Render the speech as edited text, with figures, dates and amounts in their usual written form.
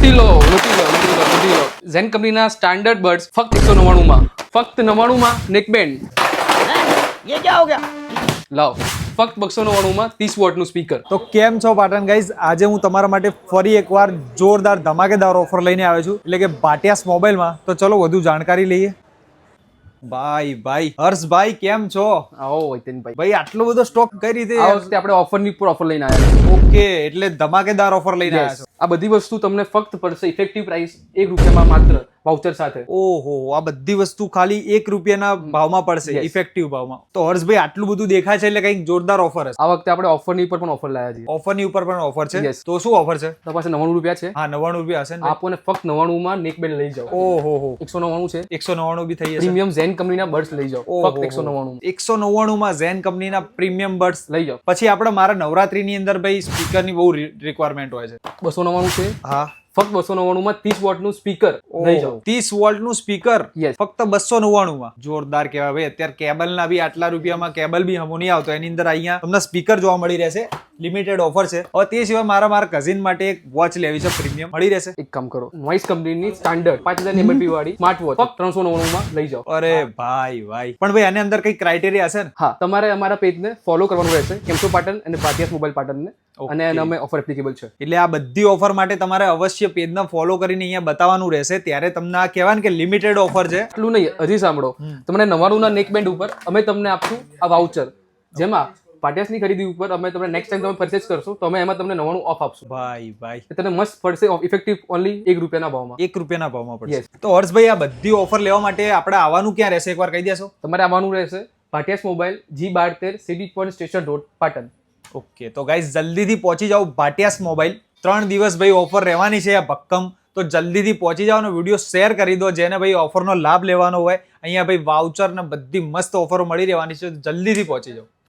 લૂંટી લો. ઝેન કંપનીના standard birds ફક્ત 199 માં, ફક્ત 99 માં નેકબેન્ડ. ये क्या हो गया? લાવ ફક્ત 299 માં 30 વોટનું સ્પીકર. તો કેમ છો પાટણ ગાઈઝ? આજે હું તમારા માટે ફરી એકવાર જોરદાર ધમાકેદાર ઓફર લઈને આવ્યો છું, એટલે કે ભાટિયાસ મોબાઈલમાં. તો ચલો વધુ જાણકારી લઈએ. ભાઈ હર્ષભાઈ કેમ છો? આવો વૈતનભાઈ. ભાઈ આટલો બધો સ્ટોક કઈ રીતે? આ વખતે આપણે ઓફરની ઉપર ઓફર લઈને આવ્યા છીએ. ઓકે, એટલે ધમાકેદાર ઓફર લઈને આવ્યા છો. આ બધી વસ્તુ તમને ફક્ત પડશે ઇફેક્ટિવ પ્રાઇસ ₹1 માત્ર વાઉચર સાથે. ઓહો, આ બધી વસ્તુ ખાલી ₹1 ભાવમાં પડશે, Yes. ઇફેક્ટિવ ભાવમાં. તો હર્ષભાઈ આટલું બધું દેખાય છે એટલે કંઈક જોરદાર ઓફર હશે. આ વખતે આપણે ઓફરની ઉપર પણ ઓફર લાવ્યા છીએ. ઓફરની ઉપર પણ ઓફર છે. Yes. તો શું ઓફર છે? તો પાસે ₹99 છે. હા, ₹99 હશે ને? આપોને ફક્ત 99 માં નેકબેન્ડ લઈ જાઓ. ઓહો, 199 છે. 199 બી થઈ જશે. પ્રીમિયમ ઝેન કંપનીના બર્ડ્સ લઈ જાઓ. ફક્ત 199 199 માં ઝેન કંપનીના પ્રીમિયમ બર્ડ્સ. લઈ જાઓ. પછી આપણે મારા નવરાત્રીની અંદર ભાઈ સ્પીકરની બહુ રિક્વાયરમેન્ટ હોય છે. 299 છે. હા, ફક્ત 299 માં 30 વોટનું સ્પીકર લઈ જાઓ. 30 વોલ્ટનું સ્પીકર Yes. ફક્ત 299 માં. જોરદાર કહેવાય ભાઈ. અત્યારે કેબલ ના બી આટલા રૂપિયામાં કેબલ બી હમો નહીં આવતો, એની અંદર અહીંયા તમને સ્પીકર જોવા મળી રહેશે. લિમિટેડ ઓફર છે. હવે તે સિવાય મારા કઝિન માટે એક વોચ લેવી છે, પ્રીમિયમ મળી રહેશે. એક કામ કરો, નોઇસ કંપનીની સ્ટાન્ડર્ડ 5000 mAh વાળી સ્માર્ટ વોચ ફક્ત 399 માં લઈ જાઓ. અરે ભાઈ પણ ભાઈ આની અંદર કઈ ક્રાઇટેરિયા હશે ને? હા, તમારે અમારા પેજને ફોલો કરવાનું રહેશે, કેમસો પાટણ અને ભાટિયાસ મોબાઈલ પાટણને. Okay. અને એના અમે ઓફર એપ્લિકેબલ છે. એટલે આ બધી ઓફર માટે તમારે અવશ્ય પેજને ફોલો કરીને અહીંયા બતાવવાનું રહેશે, ત્યારે તમને આ કહેવાય ને કે લિમિટેડ ઓફર છે. એટલું નહીં, હજી સાંભળો, તમને 99 ના નેકબેન્ડ ઉપર અમે તમને આપશું આ વાઉચર, જેમાં પાટિયાસની ખરીદી ઉપર અમે તમને નેક્સ્ટ ટાઈમ તમે પરચેસ કરશો તો અમે એમાં તમને 99 ઓફ આપશું. ભાઈ એ તમને મસ્ત પડશે, ઇફેક્ટિવ ઓનલી ₹1 ના ભાવમાં. ₹1 ભાવમાં પડશે. Yes. તો હર્ષભાઈ આ બધી ઓફર લેવા માટે આપણે આવવાનું ક્યાં રહેશે એકવાર કહી દેશો? તમારે આવવાનું રહેશે Bhatia's mobile G12 city point station road Patan. Okay, તો ગાઈઝ જલ્દીથી પહોંચી જાઓ ભાટિયાસ મોબાઈલ. 3 દિવસ ભાઈ ઓફર રહેવાની છે આ ભક્કમ. તો જલ્દીથી પહોંચી જાઓ અને વિડીયો શેર કરી દો જેને ભાઈ ઓફરનો લાભ લેવાનો હોય. અહીંયા ભાઈ વાઉચર ને બધી મસ્ત ઓફરો મળી રહેવાની છે. જલ્દીથી પહોંચી જાઓ.